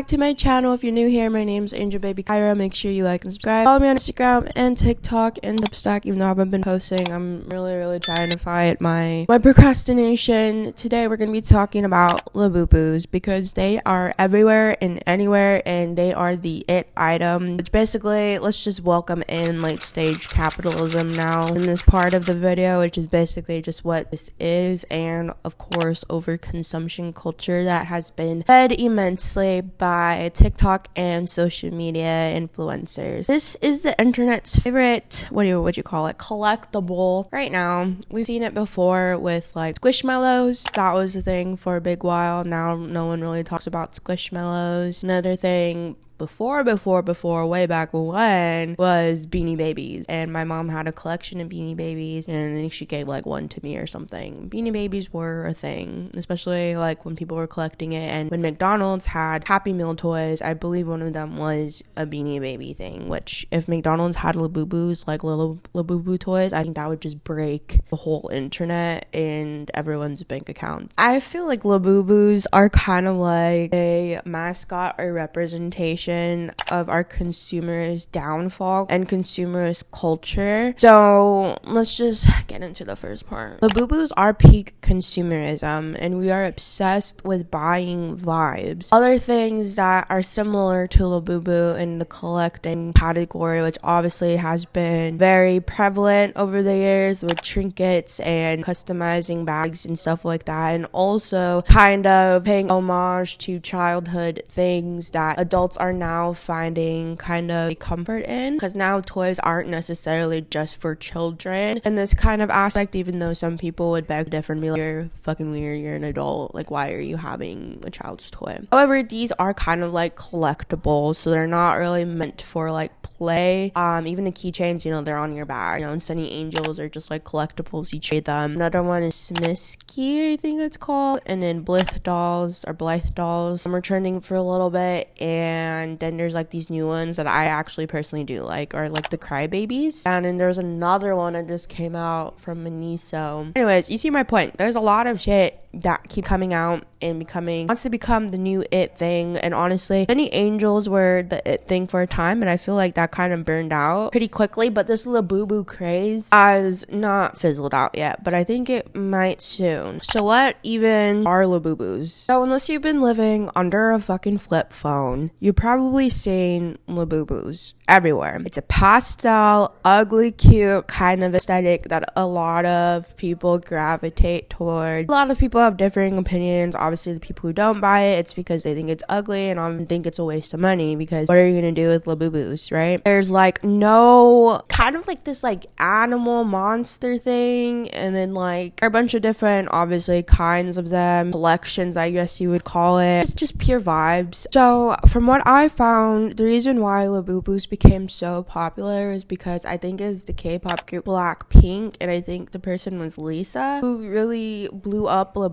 Back to my channel. If you're new here, my name's Angel Baby Kyra. Make sure you like and subscribe. Follow me on Instagram and TikTok and Substack. Even though I haven't been posting, I'm really trying to fight my procrastination. Today we're gonna be talking about Labubus because they are everywhere and anywhere, and they are the it item. Which basically, let's just welcome in late stage capitalism now in this part of the video, which is basically just what this is, and of course overconsumption culture that has been fed immensely by TikTok and social media influencers. This is the internet's favorite, what would you call it, collectible right now. We've seen it before with like squishmallows. That was a thing for a big while. Now no one really talks about squishmallows. Another thing before, way back when, was Beanie Babies. And my mom had a collection of Beanie Babies, and I think she gave like one to me or something. Beanie Babies were a thing, especially like when people were collecting it. And when McDonald's had Happy Meal toys, I believe one of them was a Beanie Baby thing, which if McDonald's had Labubus, like little Labubu toys, I think that would just break the whole internet and everyone's bank accounts. I feel like Labubus are kind of like a mascot or representation of our consumerist downfall and consumerist culture. So let's just get into the first part. Labubus are peak consumerism, and we are obsessed with buying vibes. Other things that are similar to Labubu in the collecting category, which obviously has been very prevalent over the years with trinkets and customizing bags and stuff like that, and also kind of paying homage to childhood things that adults are now finding kind of comfort in, because now toys aren't necessarily just for children in this kind of aspect, even though some people would beg different, be like, you're fucking weird, you're an adult, like why are you having a child's toy? However, these are kind of like collectibles, so they're not really meant for like play. Even the keychains, you know, they're on your bag, you know, and Sonny Angels are just like collectibles, you trade them. Another one is Smisky, I think it's called, and then Blythe dolls. I'm returning for a little bit, and then there's like these new ones that I actually personally do like, are like the crybabies, and then there's another one that just came out from Miniso. Anyways, you see my point. There's a lot of shit that keep coming out and wants to become the new it thing. And honestly, Sonny Angels were the it thing for a time, and I feel like that kind of burned out pretty quickly. But this Labubu craze has not fizzled out yet, but I think it might soon. So what even are Labubus? So unless you've been living under a fucking flip phone, you've probably seen Labubus everywhere. It's a pastel, ugly, cute kind of aesthetic that a lot of people gravitate towards. A lot of people have differing opinions. Obviously, the people who don't buy it, it's because they think it's ugly, and I think it's a waste of money, because what are you gonna do with Labubus, right? There's like no kind of like this like animal monster thing, and then like a bunch of different obviously kinds of them, collections I guess you would call it. It's just pure vibes. So from what I found, the reason why Labubus became so popular is because I think it's the K-pop group Blackpink, and I think the person was Lisa, who really blew up Labubus.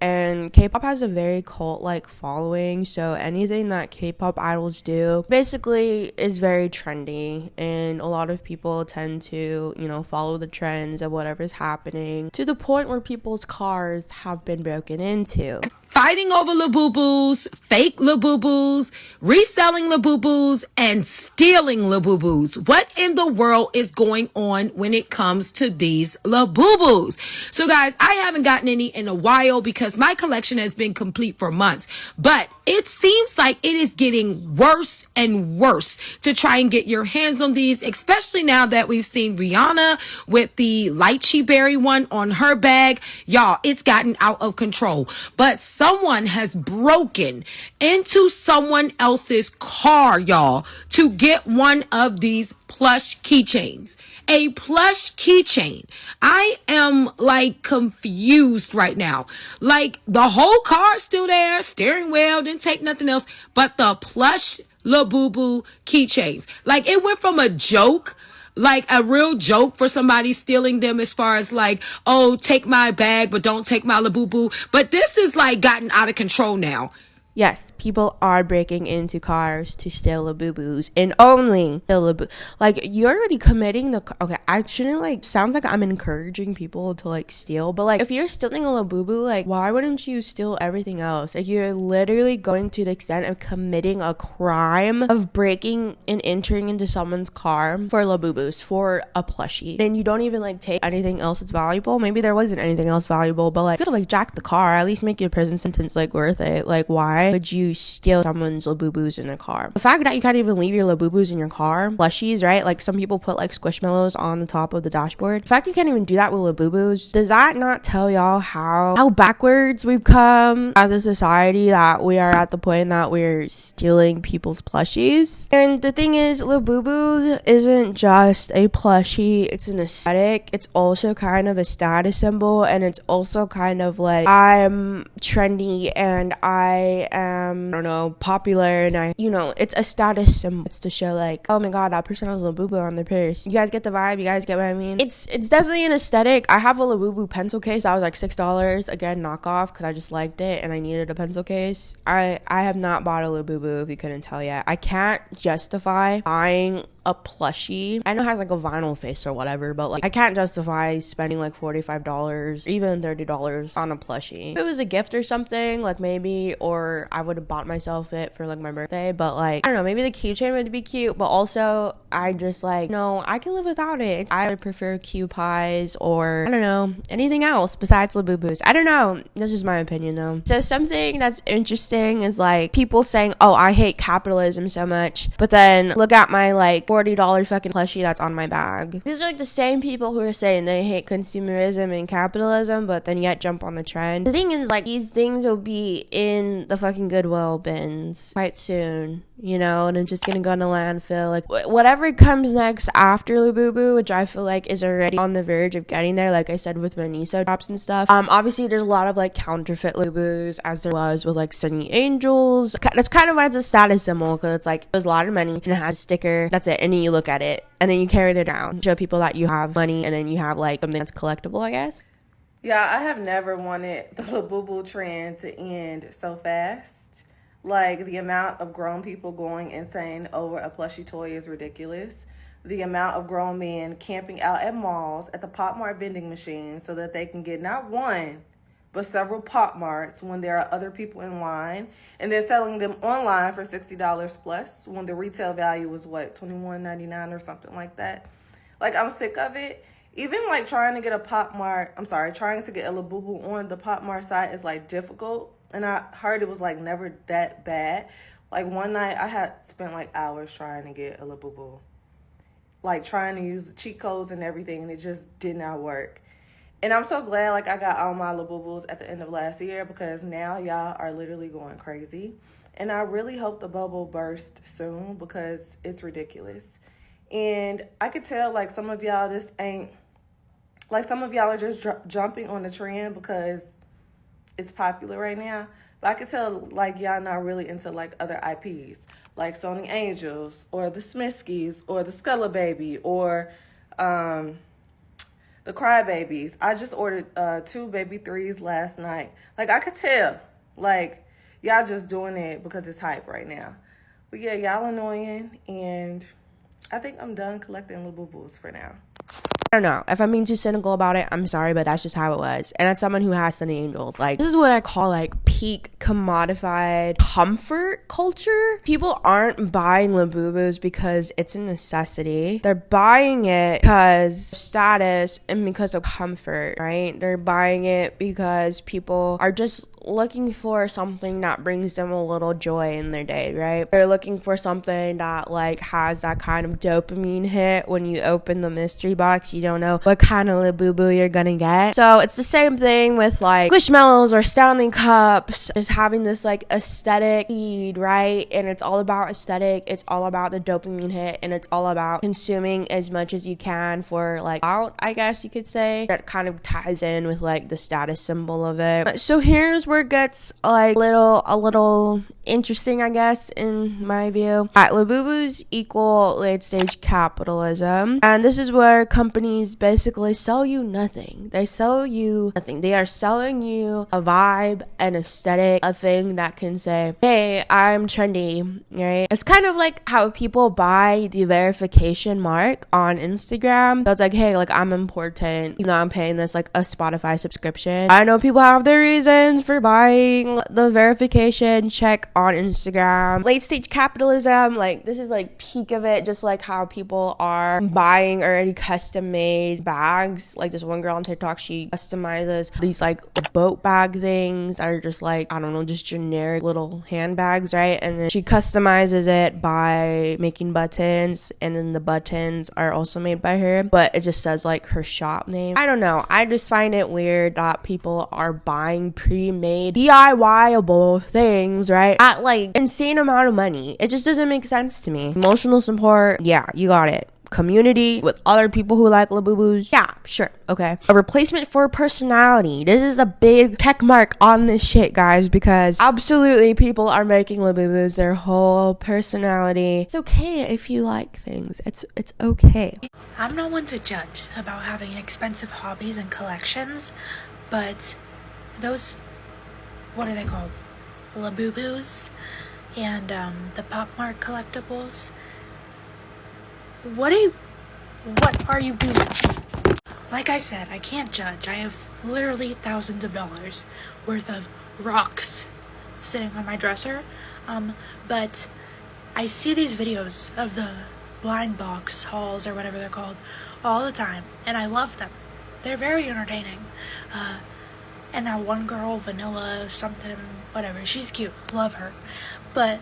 And K-pop has a very cult-like following, so anything that K-pop idols do basically is very trendy, and a lot of people tend to, you know, follow the trends of whatever's happening, to the point where people's cars have been broken into. Fighting over Labubus, fake Labubus, reselling Labubus, and stealing Labubus. What in the world is going on when it comes to these Labubus? So guys, I haven't gotten any in a while because my collection has been complete for months, but it seems like it is getting worse and worse to try and get your hands on these, especially now that we've seen Rihanna with the lychee berry one on her bag. Y'all, it's gotten out of control. But someone has broken into someone else's car, y'all, to get one of these plush keychains. A plush keychain. I am like confused right now. Like the whole car's still there, steering wheel, didn't take nothing else, but the plush Labubu keychains. Like it went from a joke, like a real joke for somebody stealing them, as far as like, oh, take my bag but don't take my Labubu, but this is like gotten out of control now. Yes, people are breaking into cars to steal Labubus and only steal Labubu. Like, you're already committing the. Okay, I shouldn't like. Sounds like I'm encouraging people to like steal, but like, if you're stealing a Labubu, like, why wouldn't you steal everything else? Like, you're literally going to the extent of committing a crime of breaking and entering into someone's car for Labubus, for a plushie, and you don't even like take anything else that's valuable. Maybe there wasn't anything else valuable, but like, you could have like jacked the car. At least make your prison sentence like worth it. Like, why would you steal someone's Labubus in their car? The fact that you can't even leave your Labubus in your car, plushies, right? Like, some people put like squishmallows on the top of the dashboard. The fact you can't even do that with Labubus, does that not tell y'all how backwards we've come as a society, that we are at the point that we're stealing people's plushies? And the thing is, Labubu isn't just a plushie, it's an aesthetic. It's also kind of a status symbol, and it's also kind of like, I'm trendy and I am, I don't know, popular, and I, you know, it's a status symbol. It's to show like, oh my god, that person has Labubu on their purse. You guys get the vibe? You guys get what I mean? It's definitely an aesthetic. I have a Labubu pencil case that was like $6, again, knockoff, because I just liked it and I needed a pencil case. I have not bought a Labubu, if you couldn't tell yet. I can't justify buying a plushie. I know it has like a vinyl face or whatever, but like, I can't justify spending like $45, even $30 on a plushie. If it was a gift or something, like maybe, or I would have bought myself it for like my birthday, but like, I don't know, maybe the keychain would be cute, but also I just like, no, I can live without it. I would prefer Q pies or I don't know, anything else besides Labubus. I don't know. That's just my opinion though. So something that's interesting is like people saying, oh, I hate capitalism so much, but then look at my like $40 fucking plushie that's on my bag. These are like the same people who are saying they hate consumerism and capitalism, but then yet jump on the trend. The thing is, like, these things will be in the fucking Goodwill bins quite soon, you know, and it's just gonna go in the landfill. Like, whatever comes next after Labubu, which I feel like is already on the verge of getting there, like I said with my Niso drops and stuff. Obviously there's a lot of like counterfeit Labubus, as there was with like Sonny Angels. That's kind of why it's a status symbol, because it's like, there's a lot of money and it has a sticker, that's it, and then you look at it and then you carry it around, show people that you have money, and then you have like something that's collectible, I guess. Yeah, I have never wanted the Labubu trend to end so fast. Like, the amount of grown people going insane over a plushie toy is ridiculous. The amount of grown men camping out at malls at the Pop Mart vending machine so that they can get not one, but several Pop Marts when there are other people in line, and then selling them online for $60 plus when the retail value was what, $21.99 or something like that. Like, I'm sick of it. Even like trying to get a Labubu on the Pop Mart site is like difficult, and I heard it was like never that bad. Like, one night I had spent like hours trying to get a Labubu, like trying to use the cheat codes and everything, and it just did not work. And I'm so glad like I got all my Labubus at the end of last year, because now y'all are literally going crazy. And I really hope the bubble bursts soon, because it's ridiculous. And I could tell like some of y'all are just jumping on the trend because it's popular right now. But I could tell like y'all not really into like other IPs, like Sonny Angels or the Smithskis or the Sculla Baby or the Crybabies. I just ordered 2 baby 3s last night. Like, I could tell, like, y'all just doing it because it's hype right now. But yeah, y'all annoying, and I think I'm done collecting Labubus for now. I don't know. If I'm being too cynical about it, I'm sorry, but that's just how it was. And as someone who has Sonny Angels, like, this is what I call like peak commodified comfort culture. People aren't buying Labubus because it's a necessity. They're buying it because of status and because of comfort, right? They're buying it because people are just looking for something that brings them a little joy in their day, right? They're looking for something that like has that kind of dopamine hit when you open the mystery box. You don't know what kind of Labubu you're gonna get. So it's the same thing with like Squishmallows or Stanley Cups, just having this like aesthetic feed, right? And it's all about aesthetic, it's all about the dopamine hit, and it's all about consuming as much as you can for like out, I guess you could say. That kind of ties in with like the status symbol of it. So here's where it gets like a little interesting, I guess, in my view. Labubus equal late stage capitalism, and this is where companies basically sell you nothing. They sell you nothing. They are selling you a vibe, an aesthetic, a thing that can say, hey, I'm trendy, right? It's kind of like how people buy the verification mark on Instagram. So it's like, hey, like, I'm important, even though I'm paying this like a Spotify subscription. I know people have their reasons for buying the verification check on Instagram. Late stage capitalism, like, this is like peak of it, just like how people are buying already custom made bags. Like this one girl on TikTok, she customizes these like boat bag things that are just like, I don't know, just generic little handbags, right? And then she customizes it by making buttons, and then the buttons are also made by her, but it just says like her shop name. I don't know, I just find it weird that people are buying pre-made DIY-able things, right, at like insane amount of money. It just doesn't make sense to me. Emotional support, yeah, you got it. Community with other people who like Labubus, yeah, sure, okay. A replacement for personality. This is a big check mark on this shit, guys, because absolutely people are making Labubus their whole personality. It's okay if you like things. It's okay. I'm not one to judge about having expensive hobbies and collections, but those, what are they called? Labubus and the Pop Mart collectibles. What are you doing? Like I said, I can't judge. I have literally thousands of dollars worth of rocks sitting on my dresser. But I see these videos of the blind box hauls or whatever they're called all the time, and I love them. They're very entertaining. And that one girl, Vanilla something, whatever, she's cute. Love her. But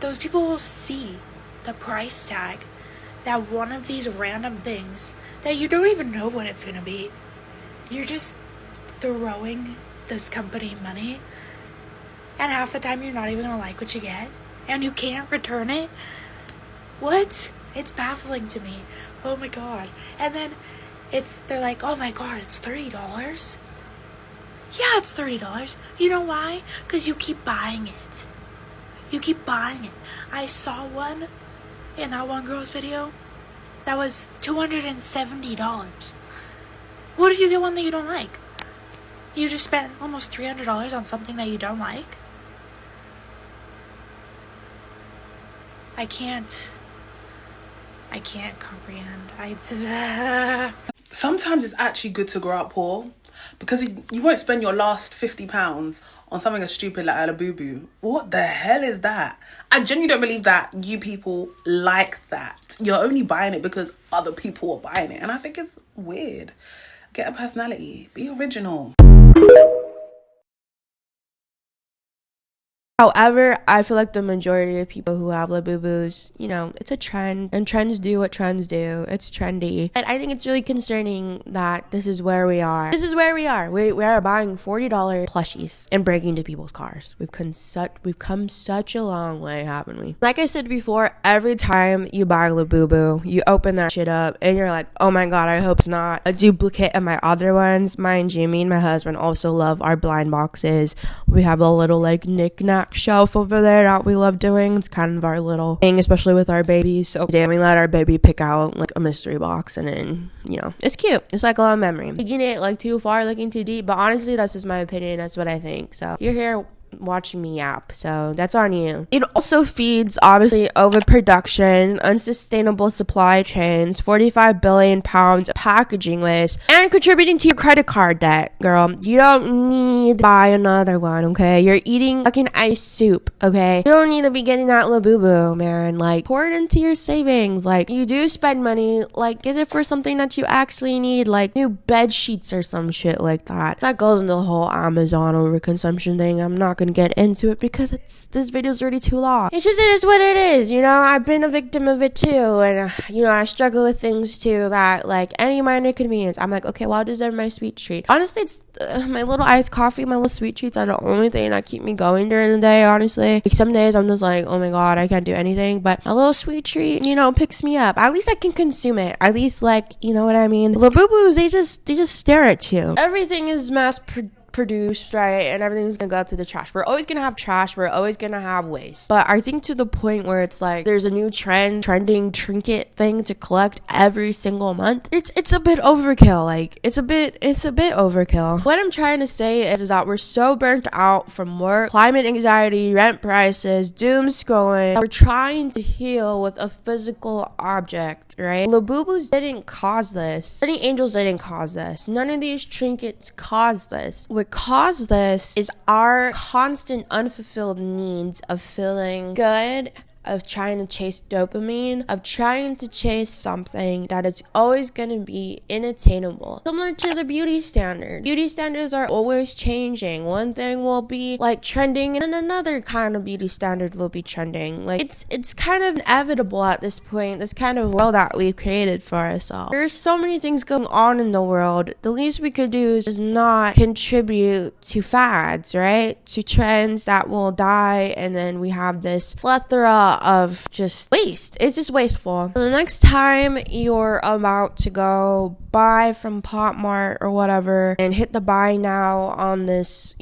those people will see the price tag that one of these random things that you don't even know what it's gonna be. You're just throwing this company money, and half the time you're not even gonna like what you get, and you can't return it. What? It's baffling to me. Oh my god. And then they're like, oh my god, it's $30. Yeah, it's $30. You know why? Because you keep buying it. You keep buying it. I saw one in that one girl's video that was $270. What if you get one that you don't like? You just spent almost $300 on something that you don't like? I can't comprehend. Sometimes it's actually good to grow up poor, because you won't spend your last £50 on something as stupid like a Labubu. What the hell is that? I genuinely don't believe that you people like that. You're only buying it because other people are buying it, and I think it's weird. Get a personality. Be original. However, I feel like the majority of people who have Labubus, you know, it's a trend, and trends do what trends do. It's trendy. And I think it's really concerning that this is where we are. This is where we are. We are buying $40 plushies and breaking into people's cars. We've come such a long way, haven't we? Like I said before, every time you buy a Labubu, you open that shit up and you're like, oh my god, I hope it's not a duplicate of my other ones. Mind you, me and my husband also love our blind boxes. We have a little like knick-knack shelf over there that we love doing. It's kind of our little thing, especially with our babies. So we let our baby pick out like a mystery box, and then, you know, it's cute. It's like a lot of memory. Taking it like too far, looking too deep, but honestly, that's just my opinion. That's what I think. So you're here watching me yap, so that's on you. It also feeds obviously overproduction, unsustainable supply chains, 45 billion pounds of packaging waste, and contributing to your credit card debt. Girl, you don't need to buy another one, okay? You're eating fucking ice soup, okay? You don't need to be getting that Labubu, man. Like, pour it into your savings. Like, you do spend money, like, get it for something that you actually need, like new bed sheets or some shit like that. That goes into the whole Amazon overconsumption thing. I'm not gonna get into it because this video's already too long. It's just, it is what it is, you know. I've been a victim of it too, and you know, I struggle with things too that, like, any minor inconvenience, I'm like, okay, well, I'll deserve my sweet treat. Honestly, it's my little iced coffee, my little sweet treats are the only thing that keep me going during the day, honestly. Like, some days I'm just like, oh my god, I can't do anything, but a little sweet treat, you know, picks me up. At least I can consume it. At least, like, you know what I mean? Labubus, they just stare at you. Everything is produced, right? And everything's gonna go to the trash. We're always gonna have trash. We're always gonna have waste. But I think to the point where it's like there's a new trending trinket thing to collect every single month. It's a bit overkill. Like it's a bit overkill. What I'm trying to say is that we're so burnt out from work, climate anxiety, rent prices, doom scrolling. We're trying to heal with a physical object, right? Labubus didn't cause this. Sonny Angels didn't cause this. None of these trinkets caused this. What caused this is our constant unfulfilled needs of feeling good, of trying to chase dopamine, of trying to chase something that is always going to be inattainable. Similar to the beauty standard. Beauty standards are always changing. One thing will be like trending and then another kind of beauty standard will be trending. Like it's kind of inevitable at this point, this kind of world that we've created for ourselves. There's so many things going on in the world. The least we could do is just not contribute to fads, right? To trends that will die, and then we have this plethora of just waste. It's just wasteful. So the next time you're about to go buy from Pop Mart or whatever and hit the buy now on this,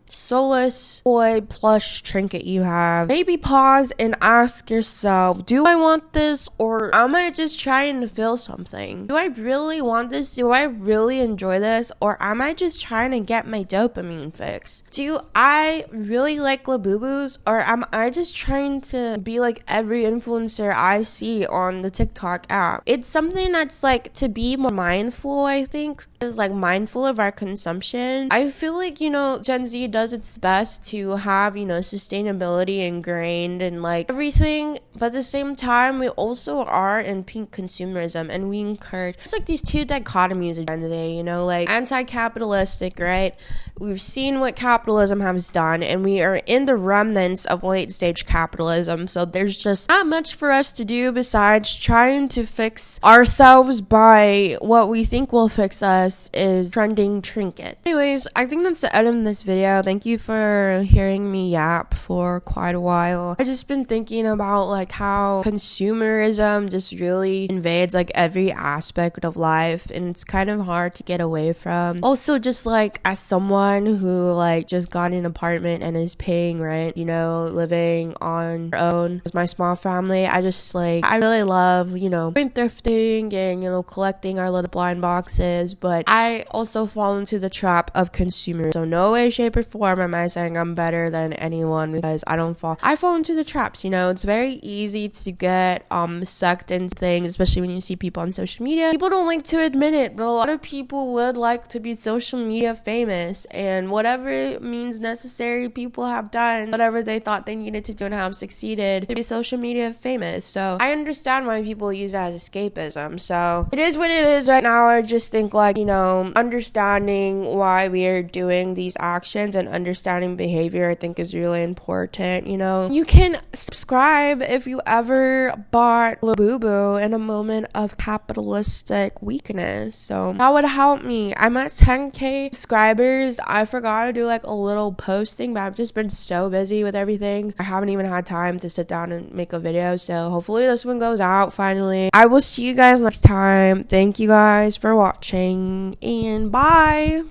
soulless toy plush trinket you have, maybe pause and ask yourself, do I want this, or am I just trying to feel something? Do I really want this? Do I really enjoy this? Or am I just trying to get my dopamine fix? Do I really like Labubus, or am I just trying to be like every influencer I see on the TikTok app? It's something that's like to be more mindful, I think, is like mindful of our consumption. I feel like, Gen Z does its best to have, sustainability ingrained and like everything, but at the same time, we also are in peak consumerism, and we encourage, it's like these two dichotomies at the end of the day, like anti-capitalistic, right? We've seen what capitalism has done, and we are in the remnants of late stage capitalism, so there's just not much for us to do besides trying to fix ourselves by what we think will fix us is trending trinket. Anyways, I think that's the end of this video. Thank you for hearing me yap for quite a while. I've just been thinking about like how consumerism just really invades like every aspect of life, and it's kind of hard to get away from. Also, just like as someone who like just got an apartment and is paying rent, living on her own with my small family, I really love, going thrifting and, collecting our little blind boxes, but I also fall into the trap of consumer. So no way, shape, or form am I saying I'm better than anyone, because I fall into the traps, it's very easy to get sucked into things, especially when you see people on social media. People don't like to admit it, but a lot of people would like to be social media famous, and whatever means necessary, people have done whatever they thought they needed to do and have succeeded to be social media famous. So I understand why people use that as escapism. So it is what it is right now. I just think like, understanding why we are doing these actions and understanding behavior, I think is really important. You can subscribe if you ever bought Labubu in a moment of capitalistic weakness. So that would help me. I'm at 10K subscribers. I forgot to do like a little posting, but I've just been so busy with everything. I haven't even had time to sit down and make a video. So hopefully this one goes out finally. I will see you guys next time. Thank you guys for watching, and bye.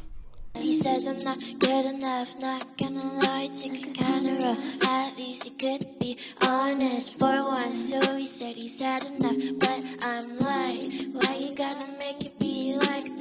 He says I'm not good enough, not gonna lie, taking kinda rough. At least he could be honest for once. So he said he's had enough, but I'm like, why you gotta make it be like